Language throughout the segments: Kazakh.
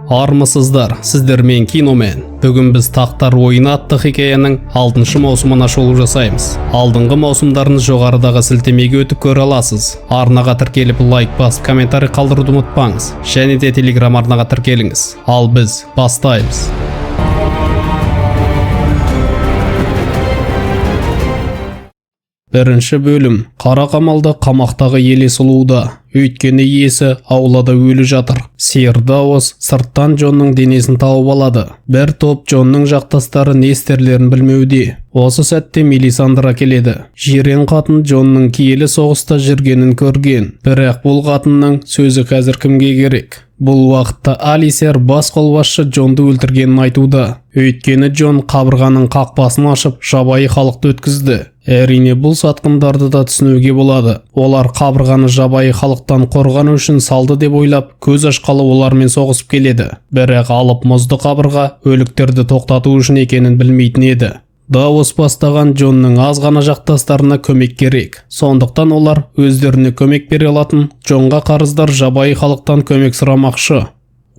Армысыздар, сіздермен киномен. Бүгін біз Тақтар ойыны атты хикаяның 6-шы маусымына шолу жасаймыз. Алдыңғы маусымдарын жоғарыдағы сілтемеге өтіп көре аласыз. Арнаға тіркеліп лайк басып комментарий қалдыруды ұмытпаңыз. Және де Telegram арнаға тіркеліңіз. Ал біз бастаймыз. Бірінші бөлім. Қара қамалда қамақтағы елес ұлуда. Өйткені иесі аулада өлі жатыр. Сиыр Даос сырттан Джонның денесін тауып алады. Бір топ Джонның жақтастары не істерлерін білмеуде. Осы сәтте Мелисандра келеді. Жирен қатын Джонның киелі соғыста жүргенін көрген. Бірақ бұл қатынның сөзі қазір кімге керек? Бұл уақытта Алисер бас қолбасшы Джонды өлтіргенін айтуда. Өйткені Джон қабырғаның қақпасын ашып, жабайы халықты өткізді. Әрине бұл сатқындарды да түсінуге болады. Олар қабырғаны жабайы халықтан қорғану үшін салды деп ойлап, көз ашқалы олармен соғысып келеді. Бірақ алып мұзды қабырға өліктерді тоқтату үшін екенін білмейтін еді. Даос бастаған Джонның аз ғана жақтастарына көмек керек. Сондықтан олар өздеріне көмек бере алатын Джонға қарыздар жабайы халықтан көмек сұрамақшы.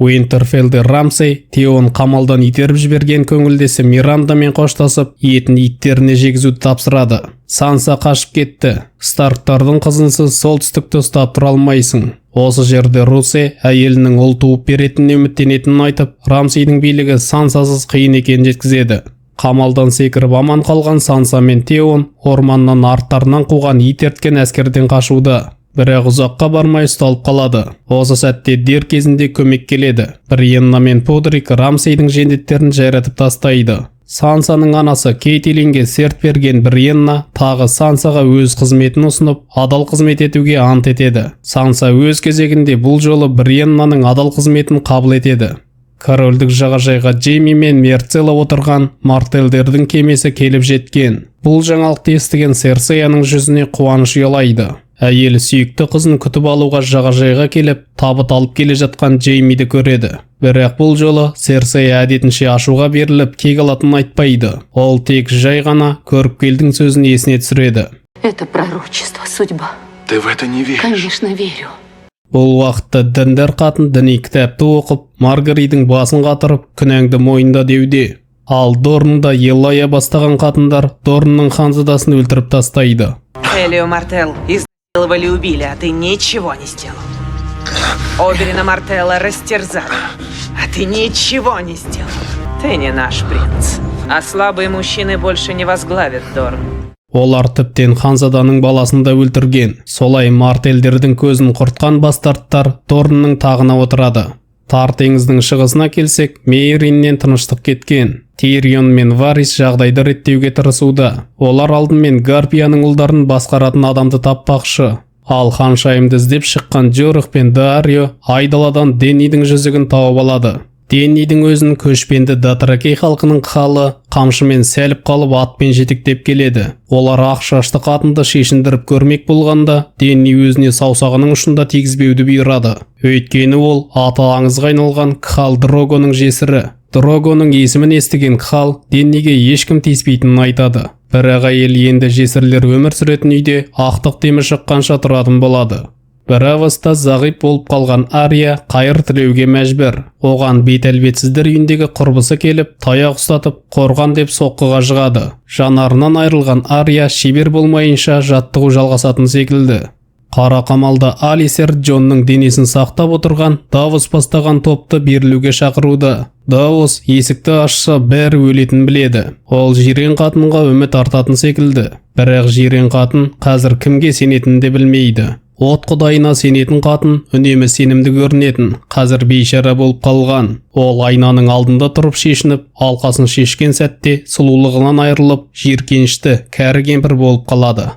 Уинтерфеллде Рамсей Теон қамалдан итеріп жіберген көңілдесі Мирандамен қоштасып, етін иттеріне жегізуді тапсырады. Санса қашып кетті. Старктардың қызынсыз солтүстікті ұстап тұра алмайсың. Осы жерде Русе әйелінің ұл туып беретініне үміттенетінін айтып, Рамсейдің билігі Сансасыз қиын екенін жеткізеді. Қамалдан секіріп аман қалған Санса мен Теон орманнан арттарынан қуған ит ерткен әскерден қашуда. Бірақ ұзаққа бармай ұсталып қалады. Осы сәтте дер кезінде көмек келеді. Бриенна мен Подрик Рамсейдің жендеттерін жайратып тастайды. Сансаның анасы Кейтилинге серт берген Бриенна тағы Сансаға өз қызметін ұсынып, адал қызмет етуге ант етеді. Санса өз кезегінде бұл жолы Бриеннаның адал қызметін қабыл етеді. Корольдік жағажайға Джейми мен Мерцелла отырған Мартелдердің кемесі келіп жеткен. Бұл жаңалықты естіген Серсеяның жүзіне қуаныш ұялайды. Әйелі сүйікті қызын күтіп алуға жағажайға келіп, табыт алып келе жатқан Джеймиді көреді. Бірақ бұл жолы Серсея әдетінше ашуға беріліп, кек алатынын айтпайды. Ол тек жай ғана көріпкелдің сөзін есіне түсіреді. Это пророчество, судьба. Ты в это не веришь? Конечно, верю. Бұл уақытта діндар қатын діни кітапты оқып, Маргаридің басын қатырып, күнәңді мойында деуде. Ал Дорнда Елая бастаған қатындар Дорнның ханзадасын өлтіріп тастайды. Элио Мартел изнасиловали и убили, а ты ничего не сделал. Оберина Мартелла растерзали, а ты ничего не сделал. Ты не наш принц, а слабые мужчины больше не возглавят Дорн. Олар тіптен ханзаданың баласын да өлтірген. Солай Мартелдердің көзін құртқан бастарттар Дорнның тағына отырады. Тар теңіздің шығысына келсек, Мейриннен тыныштық кеткен. Тирион мен Варис жағдайды реттеуге тырысуда. Олар алдымен Гарпияның ұлдарын басқаратын адамды таппақшы. Ал ханшайымды іздеп шыққан Жорық пен Дарио айдаладан Деннидің жүзігін тауып алады. Деннидің өзін көшпенді Датракей халқының қалы қамшымен сәліп қалып атпен жетектеп келеді. Олар ақ шашты қатынды шешіндіріп көрмек болғанда, Денни өзіне саусағының ұшында тигізбеуді бұйырады. Өйткені ол аты аңызға айналған Кхал Дрогоның жесірі. Дрогоның есімін естіген Кхал Денниге ешкім тиіспейтінін айтады. Бірақ әйел енді жесірлер өмір сүретін үйде ақтық демі шыққанша тұратын болады. Бір авыста зағип болып қалған Ария қайыр тілеуге мәжбір. Оған бет әлбетсіздер үйіндегі құрбысы келіп, таяқ ұстатып, қорған деп соққыға жығады. Жанарынан айырылған Ария шебер болмайынша жаттығу жалғасатын секілді. Қара қамалда Алисер Джонның денесін сақтап отырған Даос бастаған топты берілуге шақыруда. Даос есікті ашса бәрі өлетін біледі. Ол жирен қатынға үміт артатын секілді. Бірақ жирен қатын қазір кімге сенетінін де білмейді. От құдайына сенетін қатын үнемі сенімді көрінетін, қазір бейшара болып қалған. Ол айнаның алдында тұрып шешініп, алқасын шешкен сәтте сұлулығынан айырылып, жиіркенішті кәрі кемпір болып қалады.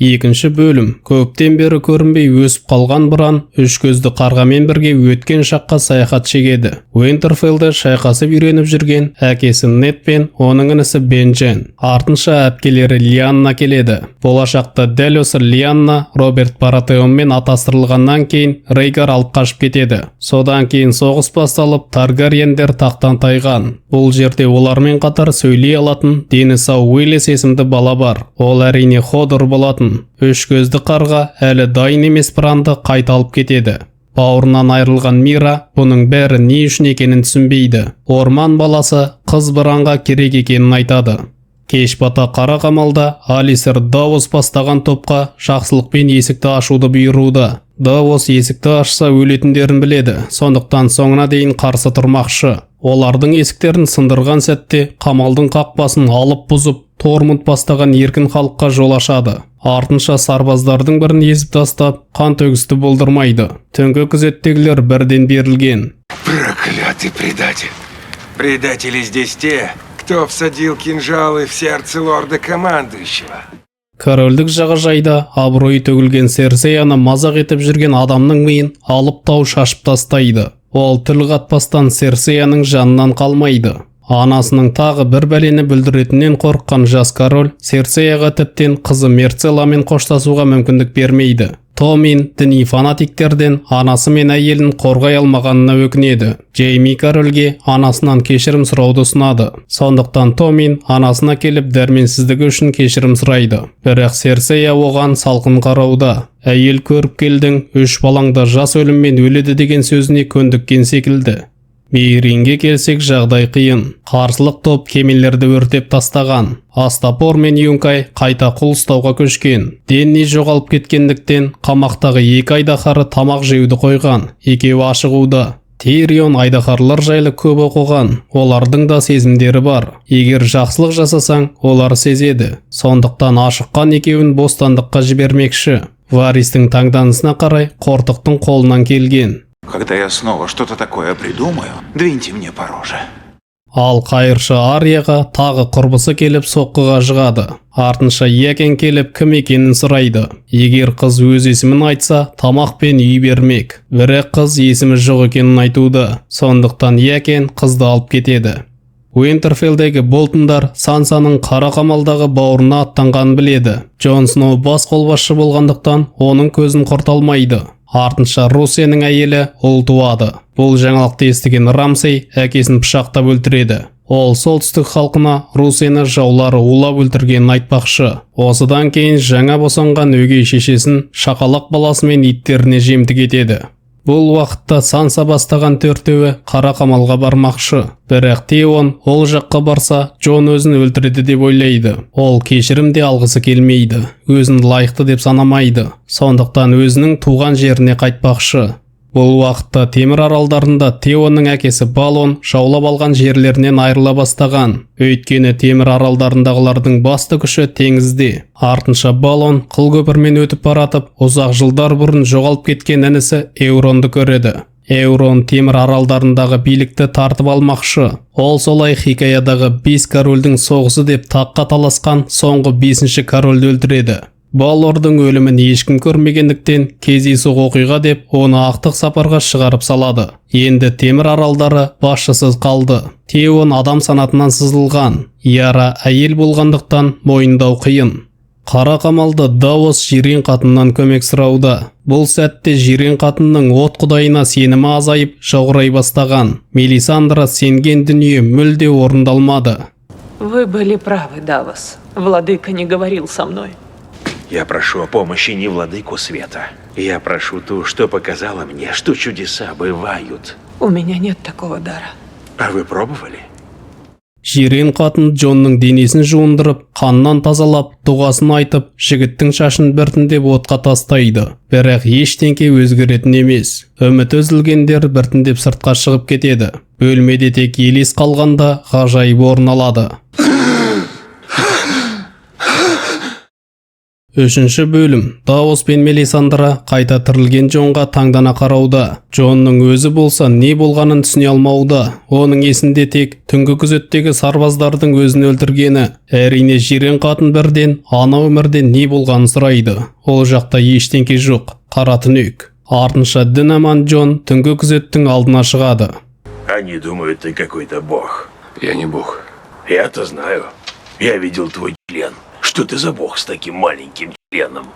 Екінші бөлім. Көптен бері көрінбей өсіп қалған Бран үш көзді қарғамен бірге өткен шаққа саяхат шегеді. Уинтерфеллде шайқасып үйреніп жүрген әкесі Нед пен оның інісі Бенджен. Артынша әпкелері Лианна келеді. Болашақта дәл осы Лианна Роберт Баратеонмен атастырылғаннан кейін Рейгар алып қашып кетеді. Содан кейін соғыс басталып, Таргариендер тақтан тайған. Бұл жерде олармен қатар сөйлей алатын дені сау Уиллес есімді бала бар. Ол әрине Ходор болатын. Үш көзді қарға әлі дайын емес Бранды қайта алып кетеді. Бауырынан айырылған Мира бұның бәрі не үшін екенін түсінбейді. Орман баласы қыз Бранға керек екенін айтады. Кеш бата қара қамалда Алисер Давос бастаған топқа жақсылықпен есікті ашуды бұйыруда. Давос есікті ашса өлетіндерін біледі, сондықтан соңына дейін қарсы тұрмақшы. Олардың есіктерін сындырған сәтте қамалдың қақпасын алып бұзып, Тормунд бастаған еркін халыққа жол ашады. Артынша сарбаздардың бірін езіп тастап, қан төгісті болдырмайды. Түнгі күзеттегілер бірден берілген. Проклятый предатель. Предатели здесь те, кто всадил кинжалы в сердце лорда-командующего. Корольдік жағажайда абыройы төгілген Серсеяны мазақ етіп жүрген адамның миын алып тау шашып тастайды. Ол тіл қатпастан Серсеяның жанынан қалмайды. Анасының тағы бір бәлені бүлдіретінен қорыққан жас король Серсеяға тіптен қызы Мерцелламен қоштасуға мүмкіндік бермейді. Томин діни фанатиктерден анасы мен әйелін қорғай алмағанына өкінеді. Джейми корольге анасынан кешірім сұрауды ұсынады. Сондықтан Томин анасына келіп дәрменсіздігі үшін кешірім сұрайды. Бірақ Серсея оған салқын қарауда. Әйел көріп келдің, 3 балаңда жас өліммен өледі деген сөзіне көндіккен секілді. Мейринге келсек жағдай қиын. Қарсылық топ кемелерді өртеп тастаған. Астапор мен Юнкай қайта құл ұстауға көшкен. Денни жоғалып кеткендіктен қамақтағы 2 айдаһары тамақ жеуді қойған. Екеуі ашығуда. Тирион айдаһарлар жайлы көп оқыған. Олардың да сезімдері бар. Егер жақсылық жасасаң, олар сезеді. Сондықтан ашыққан екеуін бостандыққа жібермекші. Варистің таңданысына қарай қортықтың қолынан келген. Когда я снова что-то такое придумаю, двиньте мне по роже. Ал қайыршы Арияға тағы құрбысы келіп соққыға жығады. Артынша Якен келіп кім екенін сұрайды. Егер қыз өз есімін айтса, тамақ пен үй бермек. Бірақ қыз есімі жоқ екенін айтуда. Сондықтан Якен қызды алып кетеді. Уинтерфелдегі Болтондар Сансаның қара қамалдағы бауырына аттанғанын біледі. Джон Сноу бас қолбасшы болғандықтан оның көзін құрталмайды. Артынша Русенің әйелі ұл туады. Бұл жаңалықты естіген Рамсей әкесін пышақтап өлтіреді. Ол солтүстік халқына Русені жаулары улап өлтіргенін айтпақшы. Осыдан кейін жаңа босанған өгей шешесін шақалақ баласы мен иттеріне жемтік етеді. Бұл уақытта Санса бастаған 4-еуі қара қамалға бармақшы. Бірақ Теон ол жаққа барса, Джон өзін өлтіреді деп ойлайды. Ол кешірім де алғысы келмейді. Өзін лайықты деп санамайды. Сондықтан өзінің туған жеріне қайтпақшы. Бұл уақытта Темір аралдарында Теонның әкесі Балон жаулап алған жерлерінен айырыла бастаған. Өйткені Темір аралдарындағылардың басты күші теңізде. Артынша Балон қыл көпірмен өтіп баратып, ұзақ жылдар бұрын жоғалып кеткен інісі Эуронды көреді. Эурон Темір аралдарындағы билікті тартып алмақшы. Ол солай хикаядағы 5 корольдің соғысы деп таққа таласқан соңғы 5-ші корольді өлтіреді. Балордың өлімін ешкім көрмегендіктен кездейсоқ оқиға деп оны ақтық сапарға шығарып салады. Енді Темір аралдары басшысыз қалды. Теон адам санатынан сызылған. Яра әйел болғандықтан мойындау қиын. Қара қамалда Давос жирен қатыннан көмек сұрауда. Бұл сәтте жирен қатынның от құдайына сенімі азайып, жаурай бастаған. Мелисандра сенген дүние мүлде орындалмады. Вы были правы, Давос. Владыка не говорил со мной. Я прошу о помощи не владыку света. Я прошу ту, что показала мне, что чудеса бывают. У меня нет такого дара. А вы пробовали? Жирен қатын Джонның денесін жуындырып, қаннан тазалап, дұғасын айтып, жігіттің шашын біртіндеп отқа тастайды. Бірақ ештеңке өзгеретін емес. Үміт үзілгендер біртіндеп сыртқа шығып кетеді. Бөлмеде тек елес қалғанда ғажайып орын алады. 3-ші бөлім. Давос пен Мелисандра қайта тірілген Джонға таңдана қарауда. Джонның өзі болса не болғанын түсіне алмауда. Оның есінде тек түнгі күзеттегі сарбаздардың өзін өлтіргені. Әрине жирен қатын бірден ана өмірде не болғанын сұрайды. Ол жақта ештеңке жоқ. Қара түнек. Артынша дін аман Джон түнгі күзеттің алдына шығады. Они думают, ты какой-то бог. Я не бог. Я-то знаю. Я видел твой член. Что ты за бог с таким маленьким членом?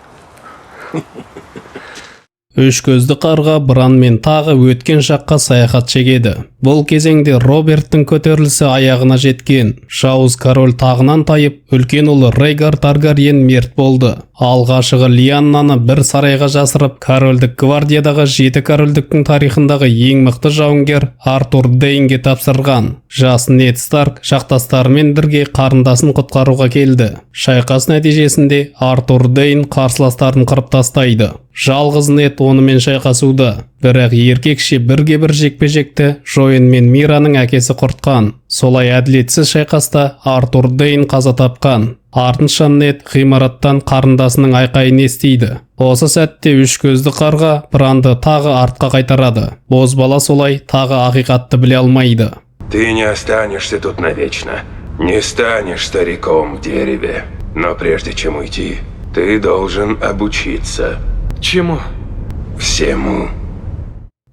Үш көзді қарға Бран мен тағы өткен жаққа саяхат шегеді. Бұл кезеңде Роберттің көтерілісі аяғына жеткен. Жауыз король тағынан тайып, үлкен ұлы Рейгар Таргариен мерт болды. Алғашығы Лианнаны бір сарайға жасырып, корольдік гвардиядағы 7 корольдіктің тарихындағы ең мықты жауынгер Артур Дейнге тапсырған. Жас Нед Старк жақтастарымен бірге қарындасын құтқаруға келді. Шайқас нәтижесінде Артур Дейн қарсыластарын қырып тастайды. Жалғыз Нед онымен шайқасуда. Бірақ еркекше бірге-бір жекпе-жекті Жоен мен Мираның әкесі құртқан. Солай әділетсіз шайқаста Артур Дейн қаза тапқан. Артынша Нед ғимараттан қарындасының айқайын естиді. Осы сәтте үш көзді қарға Бранды тағы артқа қайтарады. Бозбала солай тағы ақиқатты біле алмайды. Ты не останешься тут навечно. Не станешь стариком в дереве. Но прежде чем уйти, ты должен обучиться. Чему? Всему.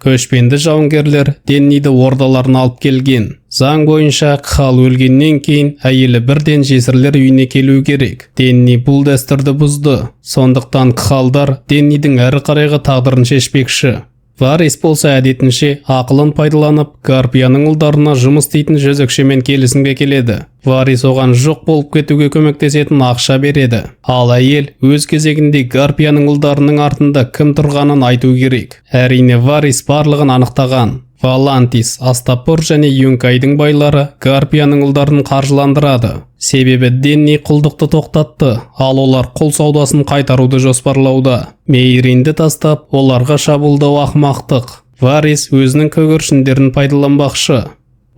Көшпенді жауынгерлер Денниді ордаларына алып келген. Заң бойынша Кхал өлгеннен кейін әйелі бірден жесірлер үйіне келу керек. Денни бұл дәстүрді бұзды. Сондықтан Кхалдар Деннидің әрі қарайғы тағдырын шешпекші. Варис болса әдетінше ақылын пайдаланып, Гарпияның ұлдарына жұмыс дейтін жезөкшемен келісімге келеді. Варис оған жоқ болып кетуге көмектесетін ақша береді. Ал әйел өз кезегінде Гарпияның ұлдарының артында кім тұрғанын айту керек. Әрине Варис барлығын анықтаған. Валантис, Астапор және Юнкайдың байлары Гарпияның ұлдарын қаржыландырады. Себебі Денни құлдықты тоқтатты, ал олар құл саудасын қайтаруды жоспарлауда. Мейринді тастап, оларға шабуылдау ақымақтық. Варис өзінің көгершіндерін пайдаланбақшы.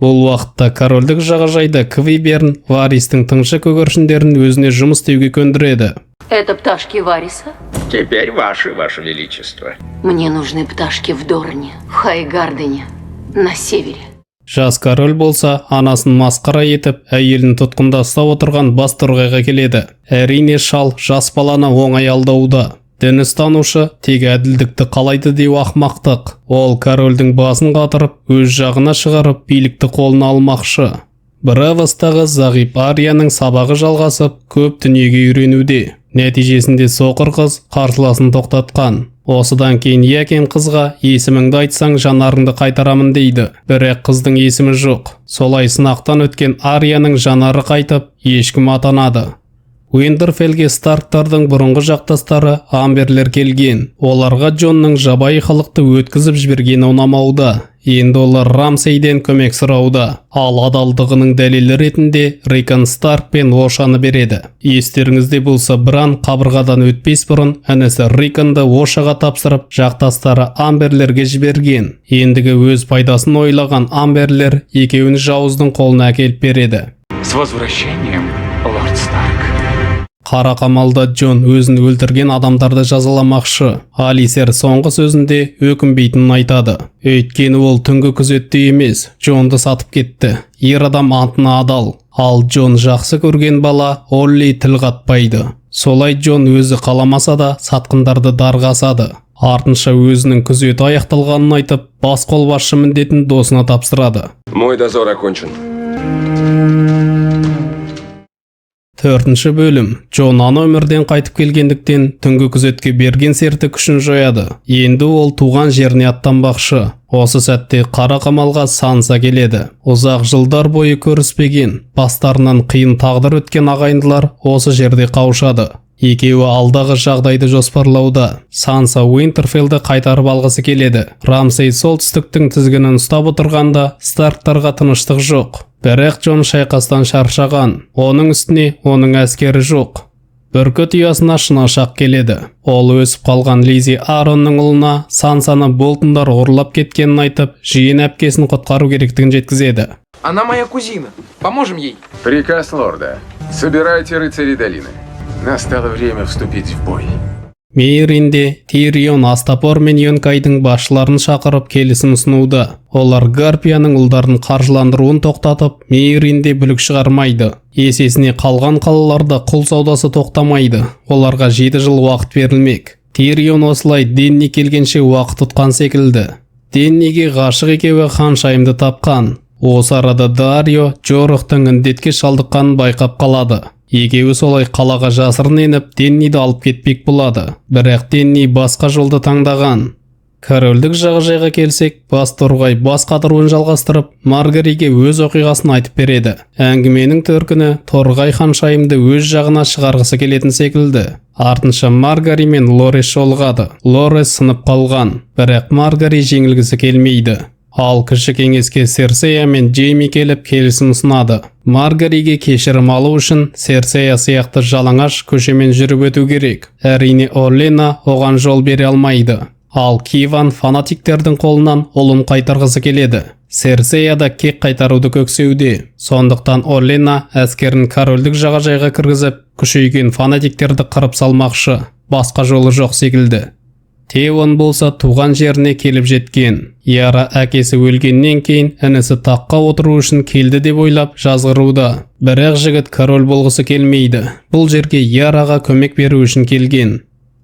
Бұл уақытта корольдік жағажайда Квиберн Варистың тыңшы көгершіндерін өзіне жұмыс істеуге көндіреді. Это пташки Вариса? Теперь ваше величество. Мне нужны пташки в Дорне, в Хайгардене, на севере. Жас король болса, анасын масқара етіп, әйелін тұтқында ұстап отырған бас торғайға келеді. Әрине шал жас баланы оңай алдауда. Дін ұстанушы тек әділдікті қалайды деу ақымақтық. Ол корольдің басын қатырып, өз жағына шығарып, билікті қолына алмақшы. Бравостағы Зағип Арияның сабағы жалғасып, көп дүниеге үйренуде. Нәтижесінде соқыр қыз қарсыласын тоқтатқан. Осыдан кейін Якен қызға есіміңді айтсаң жанарыңды қайтарамын дейді. Бірақ қыздың есімі жоқ. Солай сынақтан өткен Арияның жанары қайтып, ешкім атанады. Уиндерфеллге Старктардың бұрынғы жақтастары Амберлер келген. Оларға Джонның жабайы халықты өткізіп жібергені ұнамауда. Енді олар Рамсейден көмек сұрауда. Ал адалдығының дәлелі ретінде Рикон Старк пен Ошаны береді. Естеріңізде болса, Бран қабырғадан өтпес бұрын інісі Риконды Ошаға тапсырып, жақтастары Амберлерге жіберген. Ендігі өз пайдасын ойлаған Амберлер екеуін жауыздың қолына әкеліп береді. С возвращением, лорд Старк. Қара қамалда Джон өзін өлтірген адамдарды жазаламақшы. Алисер соңғы сөзінде өкінбейтінін айтады. Өйткені ол түнгі күзетте емес, Джонды сатып кетті. Ер адам антына адал. Ал Джон жақсы көрген бала Олли тіл қатпайды. Солай Джон өзі қаламаса да сатқындарды дарғасады. Артынша өзінің күзеті аяқталғанын айтып, бас қолбасшы міндетін досына тапсырады. Мой дозор окончен. 4-ші бөлім. Джон ана өмірден қайтып келгендіктен түнгі күзетке берген серті күшін жояды. Енді ол туған жеріне аттанбақшы. Осы сәтте қара қамалға Санса келеді. Ұзақ жылдар бойы көріспеген, бастарынан қиын тағдыр өткен ағайындылар осы жерде қауышады. Екеуі алдағы жағдайды жоспарлауда. Санса Уинтерфеллді қайтарып алғысы келеді. Рамсей солтүстіктің тізгінін ұстап отырғанда Старктарға тыныштық жоқ. Бірақ Джон шайқастан шаршаған. Оның үстіне оның әскері жоқ. Бүркіт ұясына шынашақ келеді. Ол өсіп қалған Лизи Аронның ұлына Сансаны Болтондар ұрлап кеткенін айтып, жиен әпкесін құтқару керектігін жеткізеді. Она моя кузина. Поможем ей. Приказ лорда. Собирайте рыцарей долины. Настало время вступить в бой. Мейринде Тирион Астапор мен Юнкайдың басшыларын шақырып келісім ұсынуда. Олар Гарпияның ұлдарын қаржыландыруын тоқтатып, Мейринде бүлік шығармайды. Есесіне қалған қалаларда құл саудасы тоқтамайды. Оларға 7 жыл уақыт берілмек. Тирион осылай Денни келгенше уақыт тұтқан секілді. Денниге ғашық екеуі ханшайымды тапқан. Осы арада Дарио Жорықтың індетке шалдыққанын байқап қалады. Екеуі солай қалаға жасырын еніп, Денниді алып кетпек болады. Бірақ Денни басқа жолды таңдаған. Корольдік жағажайға келсек, бас торғай бас қатыруын жалғастырып, Маргариге өз оқиғасын айтып береді. Әңгіменің төркіні торғай ханшайымды өз жағына шығарғысы келетін секілді. Артынша Маргари мен Лорес жолығады. Лорес сынып қалған, бірақ Маргари жеңілгісі келмейді. Ал кіші кеңеске Серсея мен Джейми келіп келісім ұсынады. Маргариге кешірім алу үшін Серсея сияқты жалаңаш көшемен жүріп өту керек. Әрине Олена оған жол бере алмайды. Ал Киван фанатиктердің қолынан ұлын қайтарғысы келеді. Серсея да кек қайтаруды көксеуде. Сондықтан Олена әскерін корольдік жағажайға кіргізіп, күшейген фанатиктерді қырып салмақшы. Басқа жолы жоқ секілді. Теон болса туған жеріне келіп жеткен. Яра әкесі өлгеннен кейін інісі таққа отыру үшін келді деп ойлап жазғыруда. Бірақ жігіт король болғысы келмейді. Бұл жерге Яраға көмек беру үшін келген.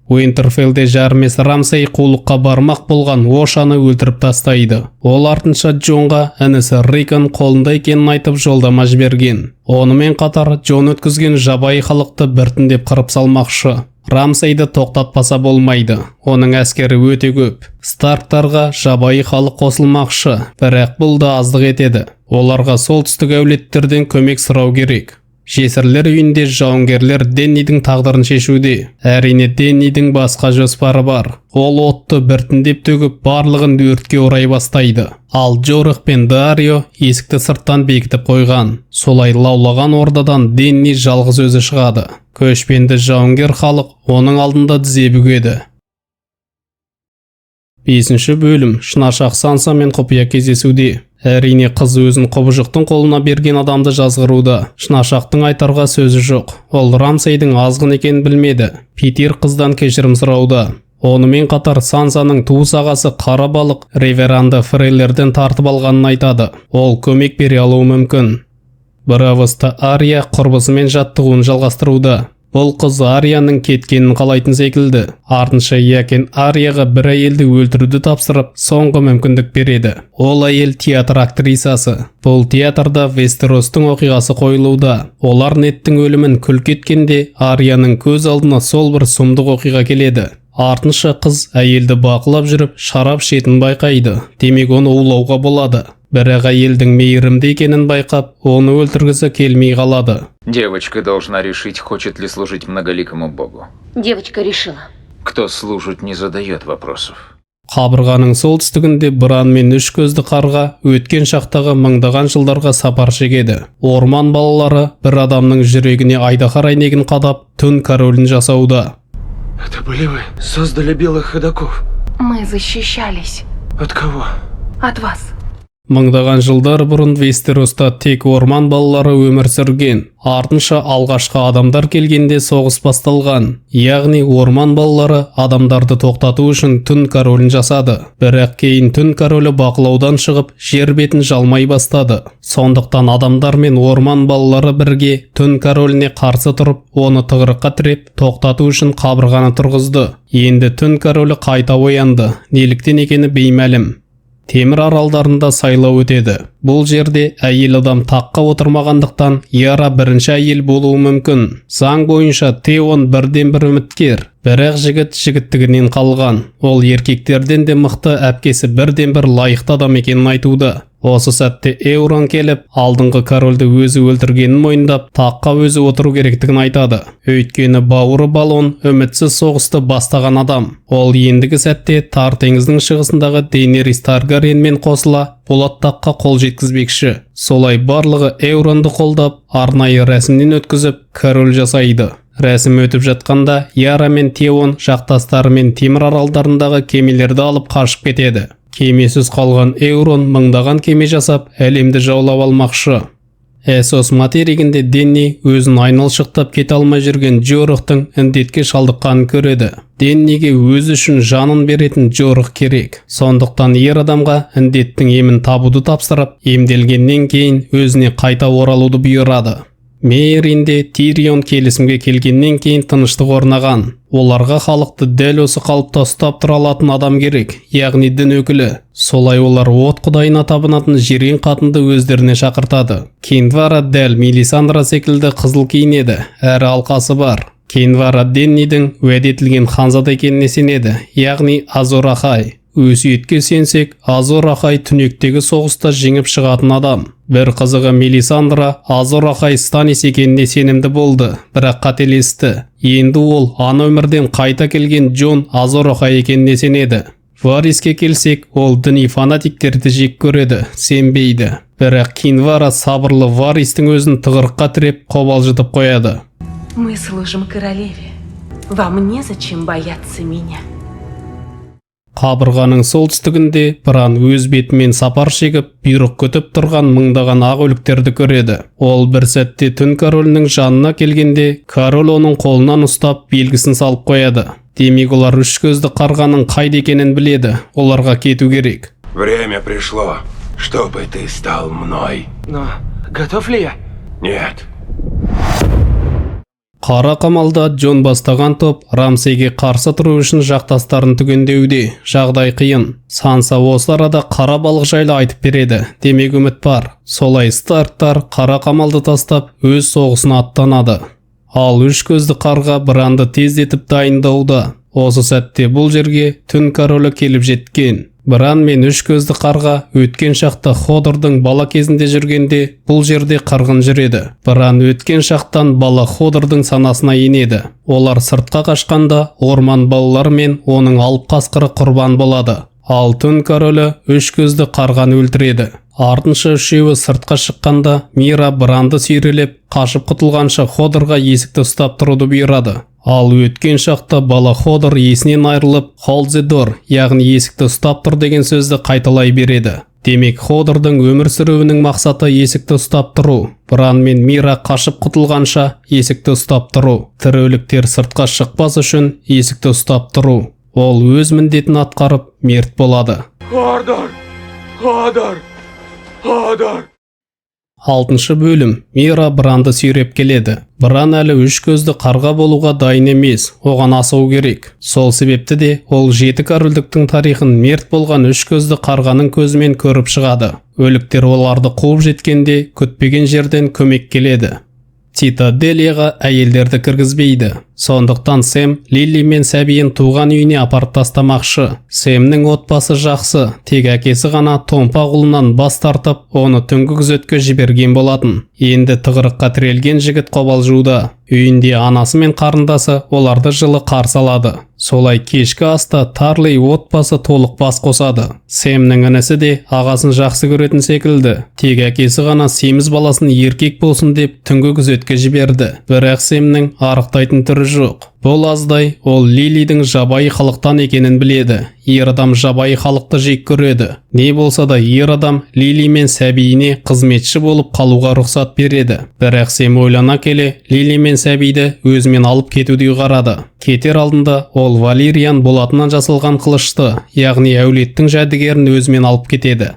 Уинтерфеллде жарымес Рамсей қулыққа бармақ болған Ошаны өлтіріп тастайды. Ол артынша Джонға інісі Рикон қолында екенін айтып жолдама жіберген. Онымен қатар Джон өткізген жабайы халықты біртіндеп қырып салмақшы. Рамсейді тоқтатпаса болмайды. Оның әскері өте көп. Старктарға жабайы халық қосылмақшы, бірақ бұл да аздық етеді. Оларға солтүстік әулеттерден көмек сұрау керек. Жесірлер үйінде жауынгерлер Деннидің тағдырын шешуде. Әрине Деннидің басқа жоспары бар. Ол отты біртіндеп төгіп барлығын өртке орай бастайды. Ал Джорих пен Дарио есікті сырттан бекітіп қойған. Солай лаулаған ордадан Денни жалғыз өзі шығады. Көшпенді жауынгер халық оның алдында тізе бүгеді. 5-ші бөлім. Шынашақ Санса мен құпия кездесуде. Әрине қыз өзін құбыжықтың қолына берген адамды жазғыруда. Шынашақтың айтарға сөзі жоқ. Ол Рамсейдің азғын екенін білмеді. Питер қыздан кешірім сұрауда. Онымен қатар Сансаның туыс ағасы қара балық Реверанды Фрейлерден тартып алғанын айтады. Ол көмек бере алуы мүмкін. Бравоста Ария құрбысымен жаттығуын жалғастыруда. Бұл қыз Арияның кеткенін қалайтын секілді. Артынша Якен Арияға бір әйелді өлтіруді тапсырып, соңғы мүмкіндік береді. Ол әйел театр актрисасы. Бұл театрда Вестеростың оқиғасы қойылуда. Олар Неттің өлімін күлкі еткенде Арияның көз алдына сол бір сұмдық оқиға келеді. Артынша қыз әйелді бақылап жүріп, шарап шетін байқайды. Демек оны улауға болады. Бірақ әйелдің мейірімді екенін байқап, оны өлтіргісі келмей қалады. Девочка должна решить, хочет ли служить многоликому богу. Девочка решила. Кто служит, не задает вопросов. Қабырғаның солтүстігінде Бран мен үш көзді қарға өткен шақтағы мыңдаған жылдарға сапар шегеді. Орман балалары бір адамның жүрегіне айдаһар әйнегін қадап, түн королін жасауда. Это были вы? Создали белых ходоков? Мы защищались От кого? от вас. Мыңдаған жылдар бұрын Вестероста тек орман балалары өмір сүрген. Артынша алғашқы адамдар келгенде соғыс басталған. Яғни орман балалары адамдарды тоқтату үшін түн королін жасады. Бірақ кейін түн королі бақылаудан шығып, жер бетін жалмай бастады. Сондықтан адамдар мен орман балалары бірге түн короліне қарсы тұрып, оны тығырыққа тіреп, тоқтату үшін қабырғаны тұрғызды. Енді түн королі қайта оянды. Неліктен екені беймәлім. Темір аралдарында сайлау өтеді. Бұл жерде әйел адам таққа отырмағандықтан Яра бірінші әйел болуы мүмкін. Заң бойынша Теон бірден бір үміткер. Бірақ жігіттігінен қалған. Ол еркектерден де мықты, әпкесі бірден бір лайықты адам екенін айтуда. Осы сәтте Эурон келіп, алдыңғы корольді өзі өлтіргенін мойындап, таққа өзі отыру керектігін айтады. Өйткені бауыры Балон үмітсіз соғысты бастаған адам. Ол ендігі сәтте Тар теңіздің шығысындағы Дейнерис Таргариенмен қосыла, Болат таққа қол жеткізбекші. Солай барлығы Эуронды қолдап, арнайы рәсімнен өткізіп, король жасайды. Рәсім өтіп жатқанда, Яра мен Теон жақтастарымен темір аралдарындағы кемелерді алып қашып кетеді. Кемесіз қалған Эурон мыңдаған кеме жасап, әлемді жаулап алмақшы. Эсос материгінде Денни өзін айналшықтап кете алмай жүрген Джорихтың індетке шалдыққанын көреді. Денниге өзі үшін жанын беретін Джорих керек. Сондықтан ер адамға індеттің емін табуды тапсырып, емделгеннен кейін өзіне қайта оралуды бұйырады. Мейринде Тирион келісімге келгеннен кейін тыныштық орнаған. Оларға халықты дәл осы қалыпта ұстап тұра алатын адам керек, яғни дін өкілі. Солай олар от құдайына табынатын жирен қатынды өздеріне шақыртады. Кинвара дәл Мелисандра секілді қызыл киінеді, әрі алқасы бар. Кинвара Деннидің уәде етілген ханзада екеніне сенеді, яғни Азор Ахай. Өсиетке сенсек, Азор Ахай түнектегі соғыста жеңіп шығатын адам. Бір қызығы Мелисандра Азор Ахай Станис екеніне сенімді болды, бірақ қателесті. Енді ол ана өмірден қайта келген Джон Азор Ахай екеніне сенеді. Вариске келсек, ол діни фанатиктерді жек көреді, сенбейді. Бірақ Кинвара сабырлы Варистің өзін тығырыққа тіреп, қобалжытып қояды. Мы служим королеве. Вам незачем бояться меня. Қабырғаның солтүстігінде Бран өз бетімен сапар шегіп, бұйрық күтіп тұрған мыңдаған ақ өліктерді көреді. Ол бір сәтте түн королінің жанына келгенде, король оның қолынан ұстап, белгісін салып қояды. Демек олар үш көзді қарғаның қайда екенін біледі. Оларға кету керек. Время пришло, чтобы ты стал мной. Но готов ли я? Нет. Қара қамалда Джон бастаған топ Рамсейге қарсы тұру үшін жақтастарын түгендеуде. Жағдай қиын. Санса осы арада қара балық жайлы айтып береді. Демек үміт бар. Солай Старктар қара қамалды тастап өз соғысына аттанады. Ал үш көзді қарға Бранды тездетіп дайындауда. Осы сәтте бұл жерге түн королі келіп жеткен. Бран мен үш көзді қарға өткен шақта Ходордың бала кезінде жүргенде бұл жерде қырғын жүреді. Бран өткен шақтан бала Ходордың санасына енеді. Олар сыртқа қашқанда орман балалары мен оның алып қасқыры құрбан болады. Ал түн королі үш көзді қарғаны өлтіреді. Артынша үшеуі сыртқа шыққанда Мира Бранды сүйрелеп, қашып құтылғанша Ходорға есікті ұстап тұруды бұйырады. Ал өткен шақта бала Ходор есінен айырылып, Hold the door, яғни есікті ұстап тұр деген сөзді қайталай береді. Демек Ходордың өмір сүруінің мақсаты есікті ұстап тұру. Бран мен Мира қашып құтылғанша есікті ұстап тұру. Тірі сыртқа шықпас үшін есікті ұстап тұру. Ол өз міндетін атқарып, мерт болады. Ходор! Ходор! Ходор! 6-шы бөлім. Мира Бранды сүйреп келеді. Бран әлі үш көзді қарға болуға дайын емес, оған асау керек. Сол себепті де ол 7 корольдіктің тарихын мерт болған үш көзді қарғаның көзімен көріп шығады. Өліктер оларды қуып жеткенде күтпеген жерден көмек келеді. Цитаделияға әйелдерді кіргізбейді. Сондықтан Сэм Лили мен сәбиін туған үйіне апарып тастамақшы. Сэмнің отбасы жақсы, тек әкесі ғана томпақ ұлынан бас тартып, оны түнгі күзетке жіберген болатын. Енді тығырыққа тірелген жігіт қобалжуда. Үйінде анасы мен қарындасы оларды жылы қарсы алады. Солай кешкі аста Тарлей отбасы толық бас қосады. Сэмнің інісі де ағасын жақсы көретін секілді. Тек әкесі ғана семіз баласын еркек болсын деп түнгі күзетке жіберді. Бірақ Сэмнің арықтайтын түрі жоқ. Бұл аздай, ол Лилидің жабайы халықтан екенін біледі. Ер адам жабайы халықты жек көреді. Не болса да ер адам Лили мен сәбиіне қызметші болып қалуға рұқсат береді. Бірақ Сэм ойлана келе, Лили мен сәбиді өзімен алып кетуді ұйғарады. Кетер алдында ол Валериан болатынан жасалған қылышты, яғни әулеттің жәдігерін өзімен алып кетеді.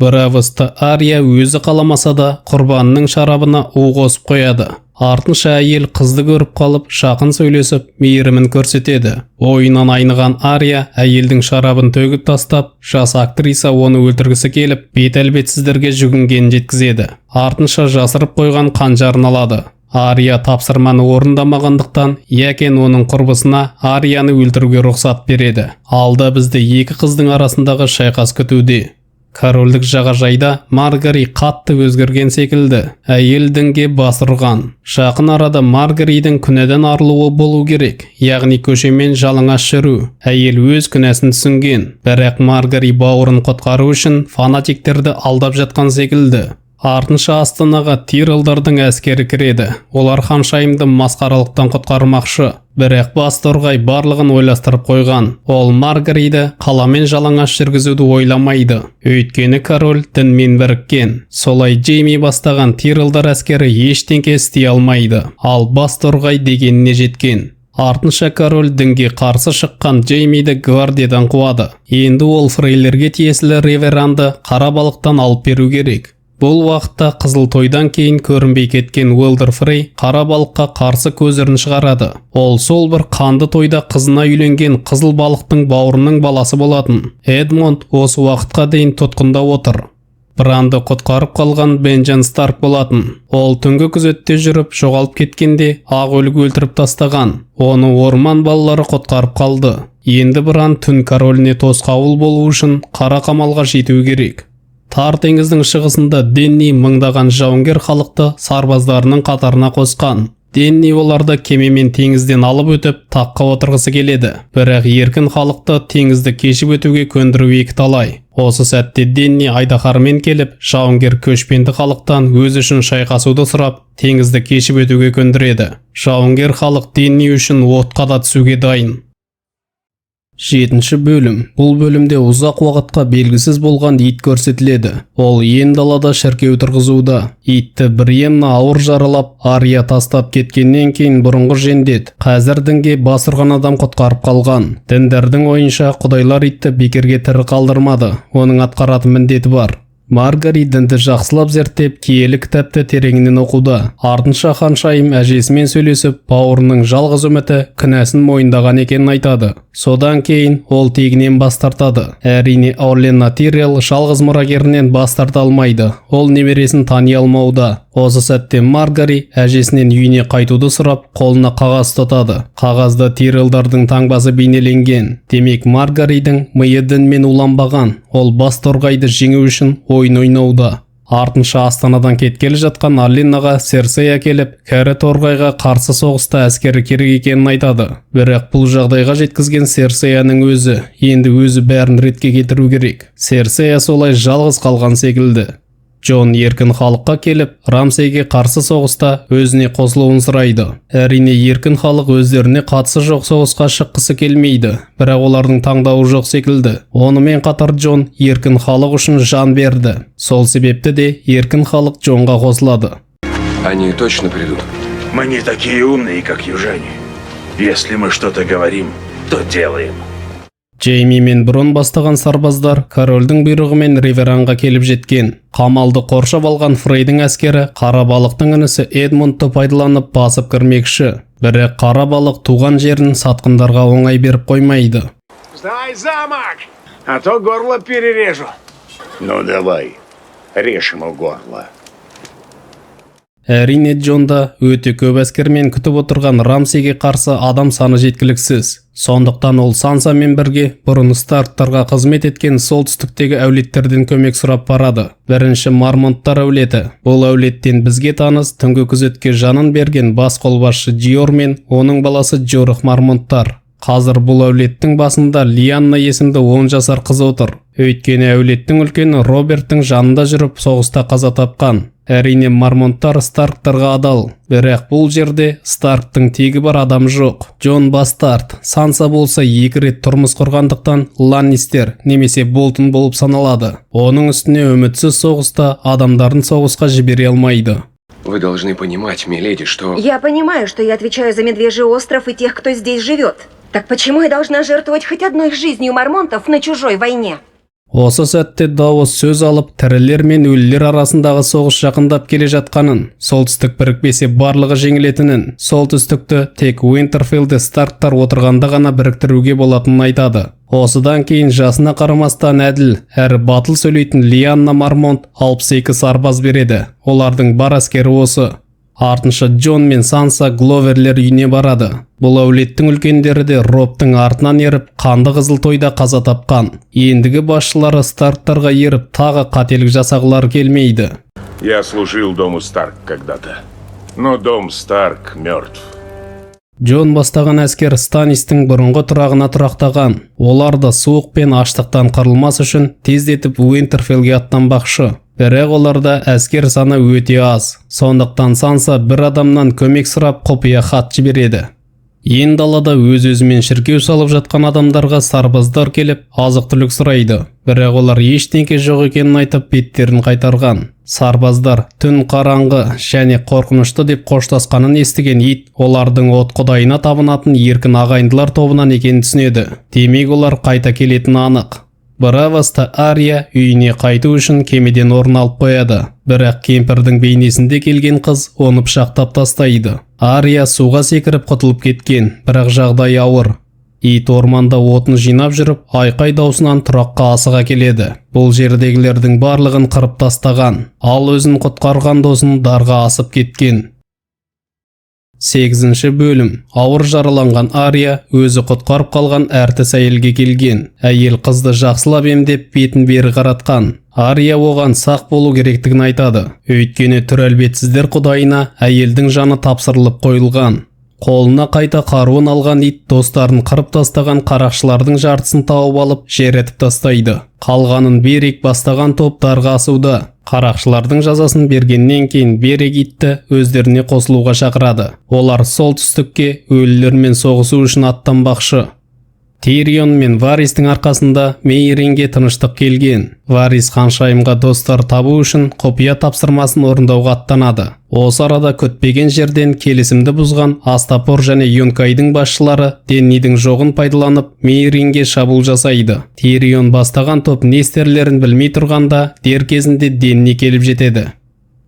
Бравосты Ария өзі қаламаса да құрбанының шарабына у қосып қояды. Артынша әйел қызды көріп қалып, жақын сөйлесіп, мейірімін көрсетеді. Ойынан айныған Ария әйелдің шарабын төгіп тастап, жас актриса оны өлтіргісі келіп, бет-әлбетсіздерге жүгінгенін жеткізеді. Артынша жасырып қойған қанжарын алады. Ария тапсырманы орындамағандықтан, Якен оның құрбысына Арияны өлтіруге рұқсат береді. Алда бізді екі қыздың арасындағы шайқас күтуде. Корольдік жағажайда Маргари қатты өзгерген секілді. Әйел дінге бас ұрған. Жақын арада Маргаридің күнәдан арылуы болу керек, яғни көшемен жалаңаш жүру. Әйел өз күнәсін түсінген, бірақ Маргари бауырын құтқару үшін фанатиктерді алдап жатқан секілді. Артынша астанаға Тирелдардың әскері кіреді. Олар ханшайымды масқаралықтан құтқармақшы. Бірақ бас торғай барлығын ойластырып қойған. Ол Маргариді қаламен жалаңаш жүргізуді ойламайды. Өйткені король дінмен біріккен. Солай Джейми бастаған Тирелдар әскері ештеңе істей алмайды. Ал бас торғай дегеніне жеткен. Артынша король дінге қарсы шыққан Джеймиді гвардиядан қуады. Енді ол фрейлерге тиесілі Реверанды қара балықтан алып беру керек. Бұл уақытта қызыл тойдан кейін көрінбей кеткен Уэлдер Фрей қара балыққа қарсы көздерін шығарады. Ол сол бір қанды тойда қызына үйленген қызыл балықтың бауырының баласы болатын. Эдмонд осы уақытқа дейін тұтқында отыр. Бранды құтқарып қалған Бенджамин Старк болатын. Ол түнгі күзетте жүріп жоғалып кеткенде ақ өлік өлтіріп тастаған. Оны орман балалары құтқарып қалды. Енді Бранд түн короліне тосқауыл болу үшін қара қамалға жетуі керек. Тар теңіздің шығысында Денни мыңдаған жауынгер халықты сарбаздарының қатарына қосқан. Денни оларды кемемен теңізден алып өтіп таққа отырғысы келеді. Бірақ еркін халықты теңізді кешіп өтуге көндіру екіталай. Осы сәтте Денни айдаһармен келіп, жауынгер көшпенді халықтан өз үшін шайқасуды сұрап, теңізді кешіп өтуге көндіреді. Жауынгер халық Денни үшін отқа да түсуге дайын. 7-ші бөлім. Бұл бөлімде ұзақ уақытқа белгісіз болған ит көрсетіледі. Ол ен далада шіркеу тұрғызуда. Итті Бриенна ауыр жаралап, Ария тастап кеткеннен кейін бұрынғы жендет. Қазір дінге бас ұрған адам құтқарып қалған. Діндердің ойынша құдайлар итті бекерге тірі қалдырмады. Оның атқаратын міндеті бар. Маргари дінді жақсылап зерттеп, киелі кітапты тереңінен оқуда. Артынша ханшайым әжесімен сөйлесіп, бауырының жалғыз үміті кінәсін мойындаған екенін айтады. Содан кейін ол тегінен бас тартады. Әрине, Орлена Тирелл жалғыз мұрагерінен бас тарта алмайды. Ол немересін тани алмауда. Осы сәтте Маргари әжесінен үйіне қайтуды сұрап, қолына қағаз тұтады. Қағазда Тиреллдардың таңбасы бейнеленген. Демек, Маргаридің миы дінмен уланбаған. Ол бас торғайды жеңу үшін ойын ойнауда. Артынша астанадан кеткелі жатқан Алленаға Серсей келіп, кәрі торғайға қарсы соғыста әскері керек екенін айтады. Бірақ бұл жағдайға жеткізген Серсейяның өзі, енді өзі бәрін ретке кетіру керек. Серсея солай жалғыз қалған секілді. Джон еркін халыққа келіп, Рамсейге қарсы соғыста өзіне қосылуын сұрайды. Әрине, еркін халық өздеріне қатысы жоқ соғысқа шыққысы келмейді, бірақ олардың таңдауы жоқ секілді. Онымен қатар Джон еркін халық үшін жан берді. Сол себепті де еркін халық Джонға қосылады. Они точно придут? Мы не такие умные, как южане. Если мы что-то говорим, то делаем. Джейми мен Брон бастаған сарбаздар корольдің бұйрығымен Риверанға келіп жеткен. Қамалды қоршап алған Фрейдің әскері қара балықтың інісі Эдмундты пайдаланып басып кірмекші. Бірақ қара балық туған жерін сатқындарға оңай беріп қоймайды. Сдай замок, а то горло перережу. Ну давай, режь ему горло. Әрине, Джонда өте көп әскермен күтіп отырған Рамсейге қарсы адам саны жеткіліксіз. Сондықтан ол Сансамен бірге бұрын Старктарға қызмет еткен солтүстіктегі әулеттерден көмек сұрап барады. Бірінші Мармонттар әулеті. Бұл әулеттен бізге таныс түнгі күзетке жанын берген бас қолбасшы Диор мен оның баласы Жорық Мармонттар. Қазір бұл әулеттің басында Лианна есімді 10 жасар қыз отыр. Өйткені әулеттің үлкені Роберттің жанында жүріп соғыста қаза тапқан. Әрине, Мармонттар Старктарға адал. Бірақ бұл жерде Старктың тегі бар адам жоқ. Джон Бастард, Санса болса 2 рет тұрмыс құрғандықтан Ланнистер немесе Болтон болып саналады. Оның үстіне үмітсіз соғыста адамдарын соғысқа жібере алмайды. Вы должны понимать, миледи, что... Я понимаю, что я отвечаю за Медвежий остров и тех, кто здесь живет. Так почему я должна жертвовать хоть одной жизнью мормонтов на чужой войне? Осы сәтте Дауыс сөз алып, тірілер мен өлілер арасындағы соғыс жақындап келе жатқанын, солтүстік бірікпесе барлығы жеңілетінін, солтүстікті тек Уинтерфеллде Старктар отырғанда ғана біріктіруге болатынын айтады. Осыдан кейін жасына қарамастан әділ, әрі батыл сөйлейтін Лианна Мармонт 62 сарбаз береді. Олардың бар әскері осы. Артынша Джон мен Санса Гловерлер үйіне барады. Бұл әулеттің үлкендері де Робтың артынан еріп, қанды қызыл тойда қаза тапқан. Ендігі басшылары Старктарға еріп, тағы қателік жасағылары келмейді. Я служил дому Старк когда-то, но дом Старк мертв. Джон бастаған әскер Станистің бұрынғы тұрағына тұрақтаған. Олар да суық пен аштықтан қырылмас үшін тездетіп Уинтерфеллге аттанбақшы. Бірақ оларда әскер саны өте аз. Сондықтан Санса бір адамнан көмек сұрап құпия хат жібереді. Ен далада өз-өзімен шіркеу салып жатқан адамдарға сарбаздар келіп, азық-түлік сұрайды. Бірақ олар ештеңе жоқ екенін айтып, беттерін қайтарған. Сарбаздар түн қараңғы және қорқынышты деп қоштасқанын естіген ит, олардың от құдайына табынатын еркін ағайындылар тобынан екенін түсінеді. Демек олар қайта келетіні анық. Браваста Ария үйіне қайту үшін кемеден орын алып қояды. Бірақ кемпірдің бейнесінде келген қыз оны пышақтап тастайды. Ария суға секіріп құтылып кеткен, бірақ жағдай ауыр. Ит орманда отын жинап жүріп, айқай даусынан тұраққа асыға келеді. Бұл жердегілердің барлығын қырып тастаған, ал өзін құтқарған досын дарға асып кеткен. 8-ші бөлім. Ауыр жараланған Ария өзі құтқарып қалған әртіс әйелге келген. Әйел қызды жақсылап емдеп бетін бері қаратқан. Ария оған сақ болу керектігін айтады. Өйткені түрәлбетсіздер құдайына әйелдің жаны тапсырылып қойылған. Қолына қайта қаруын алған ит достарын қырып тастаған қарақшылардың жартысын тауып алып жер етіп тастайды. Қалғанын Берек бастаған топ дарға асуда. Қарақшылардың жазасын бергеннен кейін Берек итті өздеріне қосылуға шақырады. Олар солтүстікке өлілермен соғысу үшін аттанбақшы. Тирион мен Варистің арқасында Мейринге тыныштық келген. Варис ханшайымға достар табу үшін құпия тапсырмасын орындауға аттанады. Осы арада күтпеген жерден келісімді бұзған Астапор және Юнкайдың басшылары Деннидің жоғын пайдаланып Мейринге шабуыл жасайды. Тирион бастаған топ не істерлерін білмей тұрғанда дер кезінде Денни келіп жетеді.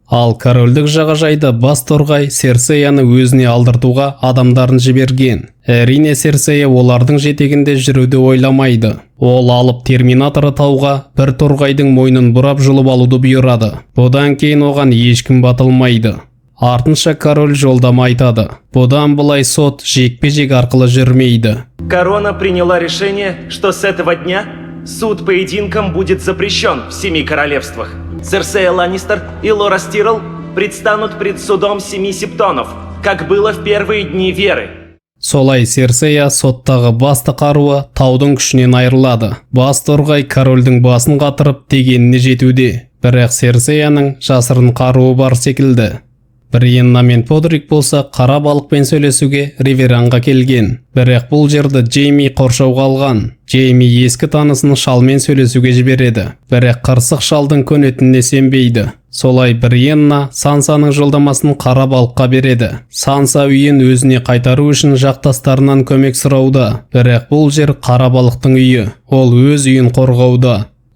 Ал корольдік жағажайда бас торғай Серсеяны өзіне алдыртуға адамдарын жіберген. Әрине Серсея олардың жетегінде жүруді ойламайды. Ол алып терминаторы тауға бір торғайдың мойнын бұрап жұлып алуды бұйырады. Бұдан кейін оған ешкім батылмайды. Артынша король жолдама айтады. Бұдан былай сот жекпе-жек арқылы жүрмейді. Корона приняла решение, что с этого дня суд поединком будет запрещен в 7 королевствах. Серсея Ланнистер и Лора Стирл предстанут пред судом 7 септонов, как было в первые дни веры. Солай Серсея соттағы басты қаруы таудың күшінен айырылады. Бас торғай корольдің басын қатырып дегеніне жетуде. Бірақ Серсеяның жасырын қаруы бар секілді. Бриенна мен Подрик болса қара балықпен сөйлесуге Риверанға келген. Бірақ бұл жерді Джейми қоршауға алған. Джейми ескі танысының шалмен сөйлесуге жібереді. Бірақ қырсық шалдың көнетініне сенбейді. Солай Бриенна Сансаның жолдамасын қара балыққа береді. Санса үйін өзіне қайтару үшін жақтастарынан көмек сұрауда. Бірақ бұл жер қара балықтың үйі. Ол өз үйін қорғауда.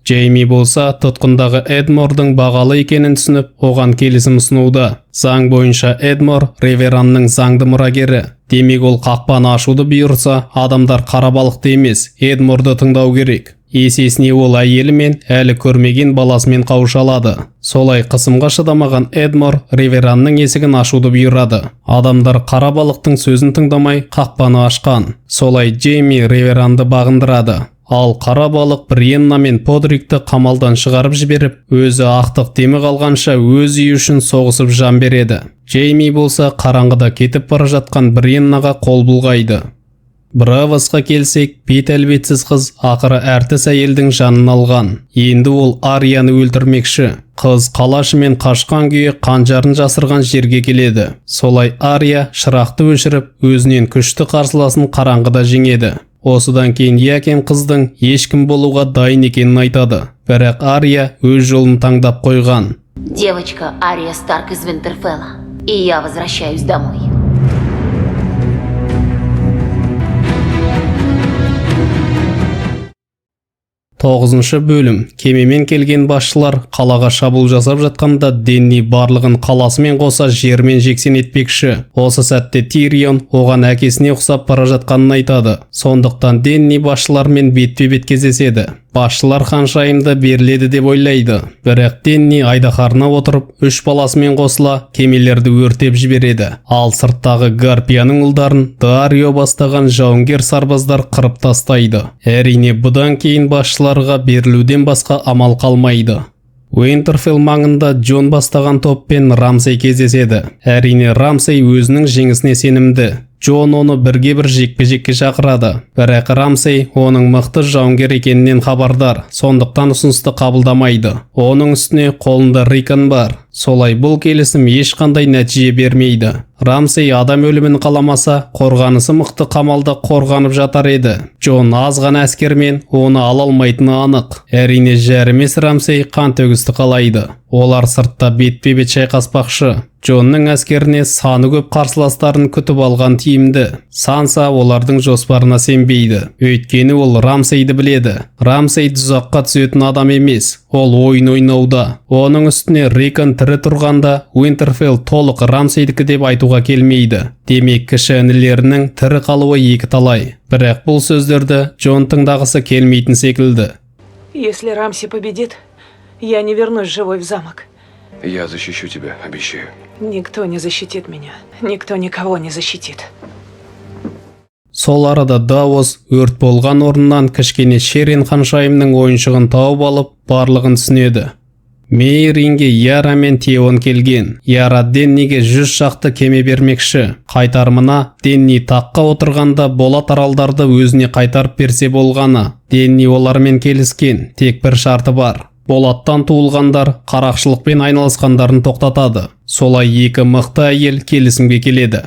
Джейми болса тұтқындағы Эдмордың бағалы екенін түсініп, оған келісім ұсынуда. Заң бойынша Эдмор Риверанның заңды мұрагері. Демек ол қақпаны ашуды бұйырса, адамдар қара балықты емес, Эдморды тыңдау керек. Есесіне ол әйелімен әлі көрмеген баласымен қауышалады. Солай қысымға шыдамаған Эдмор Риверанның есігін ашуды бұйырады. Адамдар қара балықтың сөзін тыңдамай қақпаны ашқан. Солай Джейми Риверанды бағындырады. Ал қара балық Бриенна мен Подрикті қамалдан шығарып жіберіп, өзі ақтық демі қалғанша өз үйі үшін соғысып жан береді. Джейми болса қараңғыда кетіп бара жатқан Бриеннаға қол бұлғайды. Бравосқа келсек, бет әлбетсіз қыз ақыры әртіс әйелдің жанын алған. Енді ол Арияны өлтірмекші. Қыз қалашымен қашқан күйі қанжарын жасырған жерге келеді. Солай Ария шырақты өшіріп, өзінен күшті қарсыласын қараңғыда жеңеді. Осыдан кейін Якен қыздың ешкім болуға дайын екенін айтады. Бірақ Ария өз жолын таңдап қойған. Девочка Ария Старк из Винтерфелла, и я возвращаюсь домой. Тоғызыншы бөлім. Кемемен келген басшылар қалаға шабуыл жасап жатқанда Денни барлығын қаласымен қоса жермен жексен етпекші. Осы сәтте Тирион оған әкесіне ұқсап бара жатқанын айтады. Сондықтан Денни басшылармен бетпе-бет кездеседі. Басшылар ханшайымды беріледі деп ойлайды. Бірақ Денни айдаһарына отырып, 3 баласымен қосыла кемелерді өртеп жібереді. Ал сырттағы Гарпияның ұлдарын Дарио бастаған жауынгер сарбаздар қырып тастайды. Әрине бұдан кейін басшыларға берілуден басқа амал қалмайды. Уинтерфелл маңында Джон бастаған топпен Рамсей кездеседі. Әрине Рамсей өзінің жеңісіне сенімді. Джон оны бірге-бір жекпе-жекке шақырады. Бірақ Рамсей оның мықты жауынгер екенінен хабардар, сондықтан ұсынысты қабылдамайды. Оның үстіне қолында Рикон бар. Солай бұл келісім ешқандай нәтиже бермейді. Рамсей адам өлімін қаламаса, қорғанысы мықты қамалда қорғанып жатар еді. Джон азған әскермен оны ала алмайтыны анық. Әрине жәрімес Рамсей қан төгісті қалайды. Олар сыртта бетпе-бет шайқаспақшы. Джонның әскеріне саны көп қарсыластарын күтіп алған тиімді. Санса олардың жоспарына сенбейді. Өйткені ол Рамсейді біледі. Рамсей тұзаққа түсетін адам емес. Ол ойын ойнауда. Оның үстіне Рикон тірі тұрғанда Уинтерфелл толық Рамсейдікі деп айтуға келмейді. Демек кіші інілерінің тірі қалуы екі талай. Бірақ бұл сөздерді Джон тыңдағысы келмейтін секілді. Если Рамси победит, я не вернусь живой в замок. Я защищу тебя, обещаю. Никто не защитит меня. Никто никого не защитит. Сол арада Даос өрт болған орнынан кішкене Шерин ханшайымның ойыншығын тауып алып, барлығын түсінеді. Мейринге Яра мен Теон келген. Яра Денниге 100 шақты кеме бермекші. Қайтармына Денни таққа отырғанда Болат аралдарды өзіне қайтарып берсе болғаны. Денни олармен келіскен, тек бір шарты бар. Болаттан туылғандар қарақшылықпен айналысқандарын тоқтатады. Солай екі мықты әйел келісімге келеді.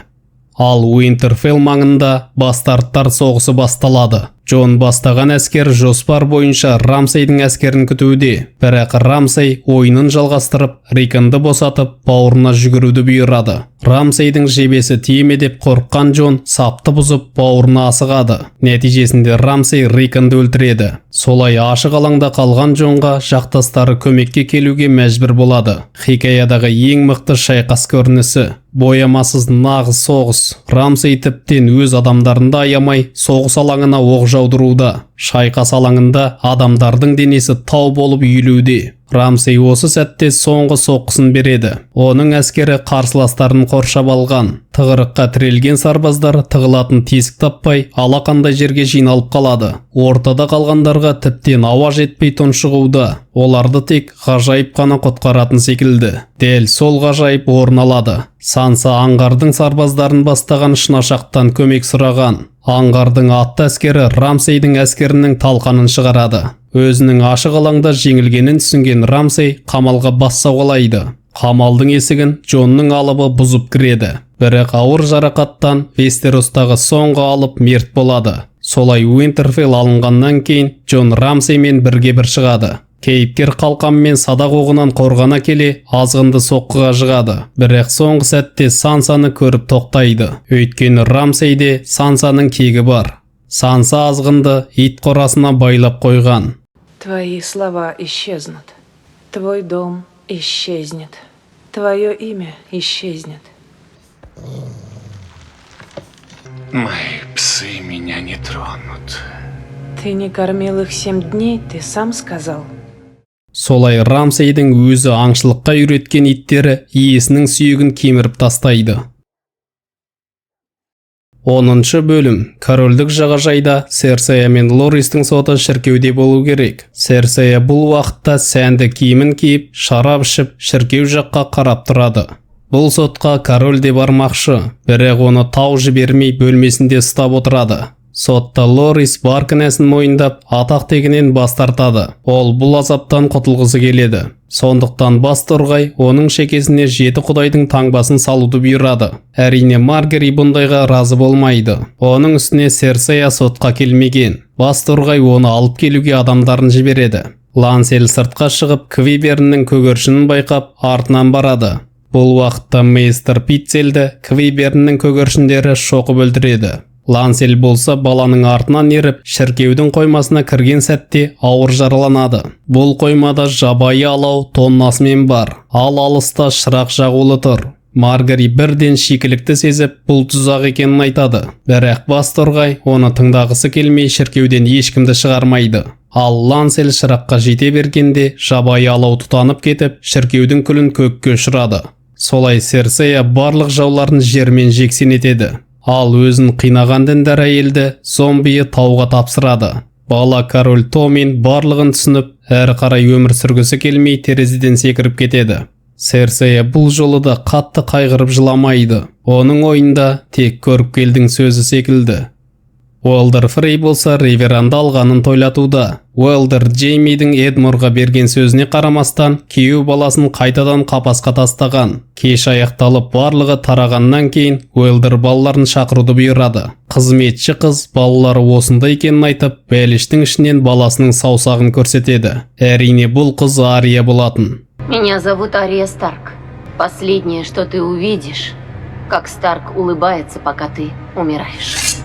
Ал Уинтерфелл маңында бастарттар соғысы басталады. Джон бастаған әскер жоспар бойынша Рамсейдің әскерін күтуде. Бірақ Рамсей ойынын жалғастырып, Риконды босатып, бауырына жүгіруді бұйырады. Рамсейдің жебесі тиеме деп қорыққан Джон сапты бұзып, бауырына асығады. Нәтижесінде Рамсей Риконды өлтіреді. Солай ашық алаңда қалған Джонға жақтастары көмекке келуге мәжбүр болады. Хикаядағы ең мықты шайқас көрінісі. Боямасыз нағыз соғыс. Рамсей тіптен өз адамдарында аямай соғыс алаңына оқ жаудыруда. Шайқас алаңында адамдардың денесі тау болып үйілуде. Рамсей осы сәтте соңғы соққысын береді. Оның әскері қарсыластарын қоршап алған. Тығырыққа тірелген сарбаздар тығылатын тесік таппай алақандай жерге жиналып қалады. Ортада қалғандарға тіптен ауа жетпей тұншығуда. Оларды тек ғажайып қана құтқаратын секілді. Дәл сол ғажайып орын алады. Санса аңғардың сарбаздарын бастаған шынашақтан көмек сұраған. Аңғардың атты әскері Рамсейдің әскерінің талқанын шығарады. Өзінің ашық алаңда жеңілгенін түсінген Рамсей қамалға бас сауғалайды. Қамалдың есігін Джонның алыбы бұзып кіреді. Бірақ ауыр жарақаттан Вестеростағы соңғы алып мерт болады. Солай Уинтерфелл алынғаннан кейін Джон Рамсеймен бірге бір шығады. Кейіпкер қалқан мен садақ оғынан қорғана келе азғынды соққыға жығады. Бірақ соңғы сәтте Сансаны көріп тоқтайды. Өйткені Рамсейде Сансаның кегі бар. Санса азғынды ит қорасына байлап қойған. Твои слова исчезнут. Твой дом исчезнет. Твое имя исчезнет. Мои псы меня не тронут. Ты не кормил их 7 дней, ты сам сказал. Солай Рамсейдің өзі аңшылыққа үйреткен иттері иесінің сүйегін кеміріп тастайды. 10-шы бөлім. Корольдік жағажайда Серсея мен Лорристің соты шіркеуде болу керек. Серсея бұл уақытта сәнді киімін киіп, шарап ішіп, шіркеу жаққа қарап тұрады. Бұл сотқа король де бармақшы, бірақ оны тау жібермей бөлмесінде ұстап отырады. Сотта Лоррис бар кінәсін мойындап, атақ тегінен бас тартады. Ол бұл азаптан құтылғысы келеді. Сондықтан бас торғай оның шекесіне 7 құдайдың таңбасын салуды бұйырады. Әрине Маргери бұндайға разы болмайды. Оның үстіне Серсея сотқа келмеген. Бас торғай оны алып келуге адамдарын жібереді. Лансел сыртқа шығып, Квиберннің көгершінін байқап, артынан барады. Бұл уақытта мейстер Питцельді Квиберннің көгершіндері шоқып өлтіреді. Лансел болса баланың артынан еріп, шіркеудің қоймасына кірген сәтте ауыр жараланады. Бұл қоймада жабайы алау тоннасымен бар, ал алыста шырақ жағулы тұр. Маргари бірден шикілікті сезіп, бұл тұзақ екенін айтады. Бірақ бас торғай оны тыңдағысы келмей шіркеуден ешкімді шығармайды. Ал Лансел шыраққа жете бергенде жабайы алау тұтанып кетіп, шіркеудің күлін көкке ұшырады. Солай Серсея барлық жауларын жермен жексен етеді. Ал өзін қинаған діндар әйелді зомбиі тауға тапсырады. Бала король Томин барлығын түсініп, әрі қарай өмір сүргісі келмей терезеден секіріп кетеді. Серсея бұл жолы да қатты қайғырып жыламайды. Оның ойында тек көріп келдің сөзі секілді. Уэлдер Фрей болса Риверанды алғанын тойлатуда. Уэлдер Джеймидің Эдморға берген сөзіне қарамастан, күйеу баласын қайтадан қапасқа тастаған. Кеш аяқталып барлығы тарағаннан кейін Уэлдер балаларын шақыруды бұйырады. Қызметші қыз балалары осында екенін айтып, бәліштің ішінен баласының саусағын көрсетеді. Әрине бұл қыз Ария болатын. Меня зовут Ария Старк. Последнее, что ты увидишь, как Старк улыбается, пока ты умираешь.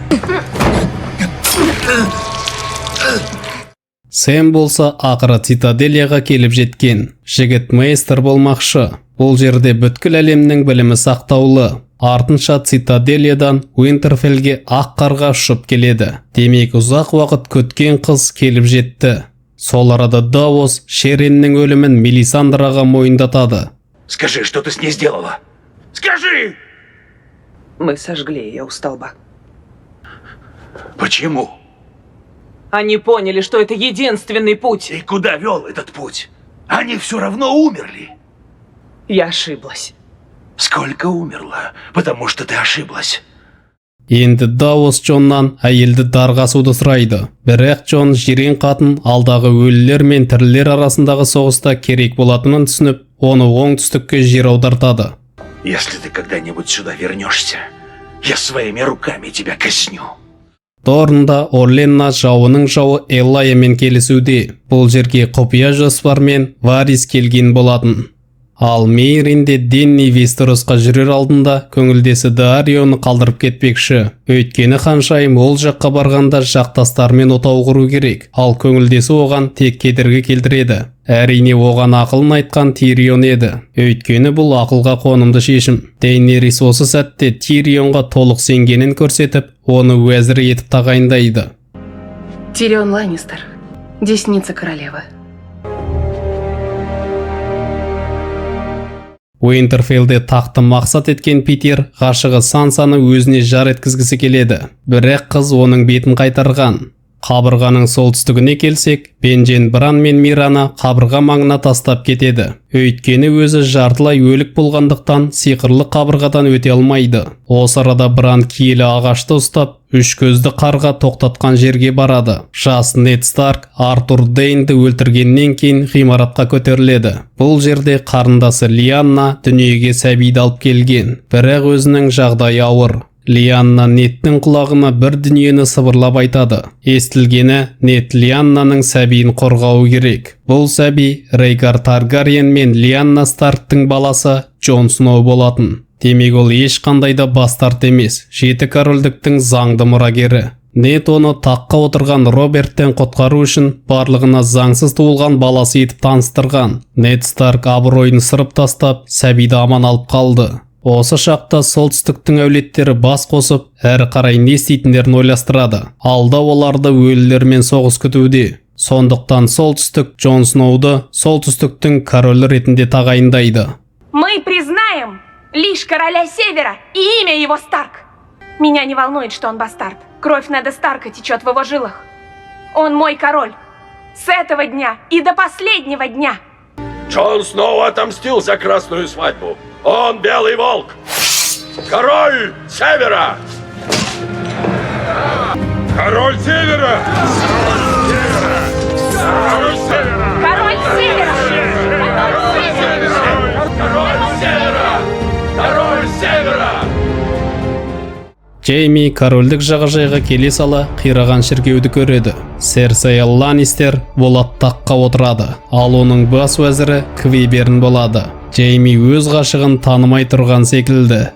Сэм болса ақыры Цитаделияға келіп жеткен. Жігіт мейстер болмақшы. Бұл жерде бүткіл әлемнің білімі сақтаулы. Артынша Цитаделиядан Уинтерфеллге ақ қарға ұшып келеді. Демек ұзақ уақыт күткен қыз келіп жетті. Сол арада Давос Шереннің өлімін Мелисандраға мойындатады. Скажи, что ты с ней сделала? Скажи! Мы сожгли ее у столба. Почему? Они поняли, что это единственный путь. И куда вел этот путь? Они все равно умерли. Я ошиблась. Сколько умерло? Потому что ты ошиблась. Енді Давос Джоннан әйелді дарғасуды сұрайды. Бірақ Джон жирен қатын алдағы өлілер мен тірілер арасындағы соғыста керек болатынын түсініп, оны оңтүстікке жер аудартады. Если ты когда-нибудь сюда вернешься, я своими руками тебя казню. Торнда Орленна жауының жауы Эллаямен келісуде. Бұл жерге құпия жоспармен Варис келген болатын. Ал Мейринде Денни Вестеросқа жүрер алдында көңілдесі Дарионы қалдырып кетпекші. Өйткені ханшайым ол жаққа барғанда жақтастармен отау құру керек. Ал көңілдесі оған тек кедергі келтіреді. Әрине оған ақылын айтқан Тирион еді. Өйткені бұл ақылға қонымды шешім. Дейнерис осы сәтте Тирионға толық сенгенін көрсетіп, оны уәзір етіп тағайындайды. Тирион Ланнистер, десница королевы. Уинтерфеллде тақты мақсат еткен Питер ғашығы Сансаны өзіне жар еткізгісі келеді. Бірақ қыз оның бетін қайтарған. Қабырғаның солтүстігіне келсек, Бенжен Бран мен Мирана қабырға маңына тастап кетеді. Өйткені өзі жартылай өлік болғандықтан сиқырлы қабырғадан өте алмайды. Осы арада Бран киелі ағашты ұстап, үш көзді қарға тоқтатқан жерге барады. Жас Нед Старк Артур Дейнді өлтіргеннен кейін ғимаратқа көтеріледі. Бұл жерде қарындасы Лианна дүниеге сәбиді алып келген. Бірақ өзінің жағдайы ауыр. Лианна Неттің құлағына бір дүниені сыбырлап айтады. Естілгені Нет Лианнаның сәбиін қорғауы керек. Бұл сәби Рейгар Таргариен мен Лианна Старктың баласы Джон Сноу болатын. Демек ол ешқандайда бас тарт емес, жеті корольдіктің заңды мұрагері. Нет оны таққа отырған Роберттен құтқару үшін барлығына заңсыз туылған баласы етіп таныстырған. Нед Старк абыройын сырып тастап, сәбиді аман алып қалды. Осы шақта солтүстіктің әулеттері бас қосып, әрі қарай не істейтіндерін ойластырады. Алда оларды өлілермен соғыс күтуде. Сондықтан солтүстік Джон Сноуды солтүстіктің королі ретінде тағайындайды. Мы признаем лишь короля Севера и имя его Старк. Меня не волнует, что он бастард. Кровь Неда Старка течет в его жилах. Он мой король. С этого дня и до последнего дня. Джон Сноу отомстил за красную свадьбу. Он белый волк. Король Севера. Король Севера. Король Севера. Король Севера! Король Севера. Король Севера. Джейми корольдік жағажайға келе сала қираған шіркеуді көреді. Серсей Ланнистер болат таққа отырады, ал оның бас уәзірі Квиберн болады. Джейми өз ғашығын танымай тұрған секілді.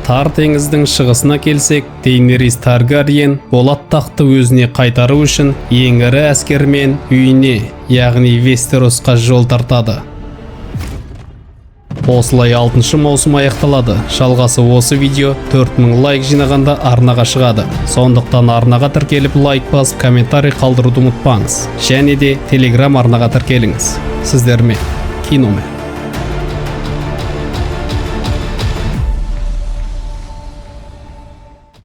Тар теңіздің шығысына келсек, Дейнерис Таргариен болат тақты өзіне қайтару үшін ең ірі әскермен үйіне, яғни Вестеросқа жол тартады. Осылай 6-шы маусым аяқталады. Жалғасы осы видео 4000 лайк жинағанда арнаға шығады. Сондықтан арнаға тіркеліп лайк басып, комментарий қалдыруды ұмытпаңыз. Және де Telegram арнаға тіркеліңіз. Сіздермен, киномен.